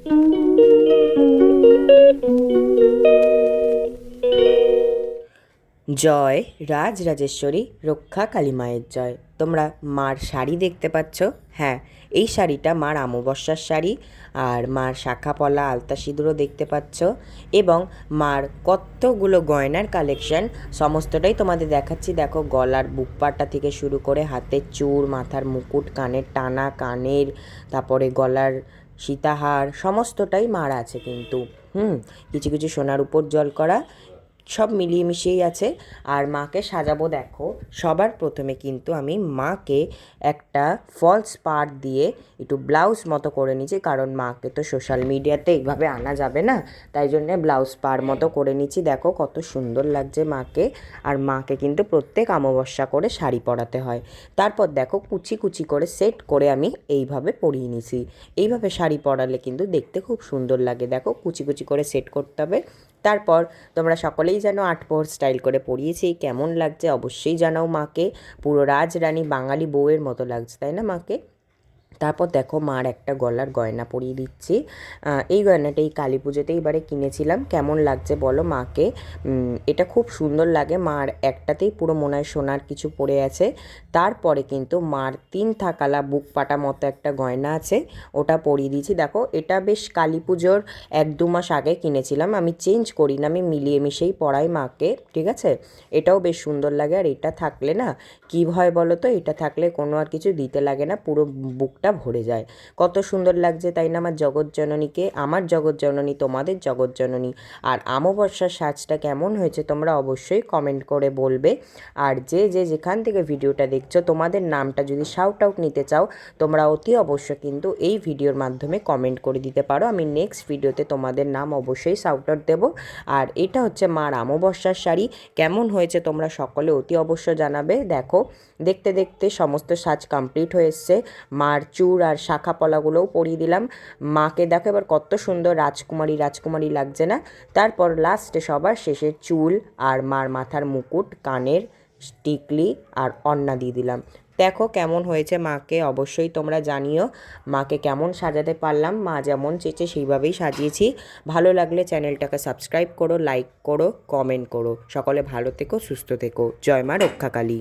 জয় রাজরাজেশ্বরী রক্ষা কালী মায়ের জয়। তোমরা মার শাড়ি দেখতে পাচ্ছ। হ্যাঁ, এই শাড়িটা মার অমাবস্যার শাড়ি। আর মার শাখা পলা আলতা সিঁদুরও দেখতে পাচ্ছ, এবং মার কতগুলো গয়নার কালেকশন সমস্তটাই তোমাদের দেখাচ্ছি। দেখো, গলার বুকপাটা থেকে শুরু করে হাতের চূড়, মাথার মুকুট, কানের টানা, কানের, তারপরে গলার সীতাহার, সমস্তটাই মার আছে কিন্তু। কিছু কিছু সোনার উপর জল করা, সব মিলিয়ে মিশিয়েই আছে। আর মাকে সাজাবো দেখো, সবার প্রথমে কিন্তু আমি মাকে একটা ফলস পাড় দিয়ে একটু ব্লাউজ মতো করে নিচ্ছি, কারণ মাকে তো সোশ্যাল মিডিয়াতে এইভাবে আনা যাবে না, তাই জন্যে ব্লাউজ পাড় মতো করে নিচ্ছি। দেখো কত সুন্দর লাগছে মাকে। আর মাকে কিন্তু প্রত্যেক অমাবস্যা করে শাড়ি পরাতে হয়। তারপর দেখো কুচি কুচি করে সেট করে আমি এইভাবে পরিয়ে নিছি। এইভাবে শাড়ি পরালে কিন্তু দেখতে খুব সুন্দর লাগে। দেখো কুচি কুচি করে সেট করতে হবে। তারপর তোমরা সকলেই যেন ৮ প্রহর স্টাইল করে পরিয়েছি, কেমন লাগছে অবশ্যই জানাও মাকে। পুরো রাজরানী বাঙালি বউয়ের মতো লাগছে, তাই না মাকে? তারপর দেখো মার একটা গলার গয়না পরিয়ে দিচ্ছি। এই গয়নাটা এই কালী পুজোতে এবারে কিনেছিলাম। কেমন লাগছে বলো মাকে? এটা খুব সুন্দর লাগে। মার একটাতেই পুরো মনে হয় সোনার কিছু পড়ে আছে। তারপরে কিন্তু মার ৩ থাকালা বুক পাটা মতো একটা গয়না আছে, ওটা পরিয়ে দিয়েছি। দেখো, এটা বেশ কালী পুজোর ১-২ মাস আগে কিনেছিলাম, আমি চেঞ্জ করি না, আমি মিলিয়ে মিশেই পরাই মাকে, ঠিক আছে? এটাও বেশ সুন্দর লাগে। আর এটা থাকলে না কী হয় বলো তো, এটা থাকলে কোনো আর কিছু দিতে লাগে না, পুরো বুকটা ভরে যায়। কত সুন্দর লাগছে তাই না আমার জগৎজননীকে? আমার জগৎজননী তোমাদের জগৎজননী। আর অমাবস্যার সাজটা কেমন হয়েছে তোমরা অবশ্যই কমেন্ট করে বলবে। আর যে যেখান থেকে ভিডিওটা দেখছো, তোমাদের নামটা যদি শাউট আউট নিতে চাও, তোমরা অতি অবশ্য কিন্তু এই ভিডিওর মাধ্যমে কমেন্ট করে দিতে পারো। আমি নেক্সট ভিডিওতে তোমাদের নাম অবশ্যই শাউট আউট দেবো। আর এটা হচ্ছে মার অমাবস্যার শাড়ি। কেমন হয়েছে তোমরা সকলে অতি অবশ্য জানাবে। দেখো, দেখতে দেখতে সমস্ত সাজ কমপ্লিট হয়ে এসছে। মার চূড় আর শাখা পলাগুলোও পরিয়ে দিলাম। মাকে দেখো এবার কত সুন্দর রাজকুমারী রাজকুমারী লাগছে না? তারপর লাস্টে সবার শেষে চুল আর মার মাথার মুকুট, কানের টিকলি আর ওড়না দিয়ে দিলাম। দেখো কেমন হয়েছে মাকে অবশ্যই তোমরা জানিও। মাকে কেমন সাজাতে পারলাম, মা যেমন চেয়েছে সেইভাবেই সাজিয়েছি। ভালো লাগলে চ্যানেলটাকে সাবস্ক্রাইব করো, লাইক করো, কমেন্ট করো। সকলে ভালো থেকো, সুস্থ থেকো। জয় মা রক্ষাকালী।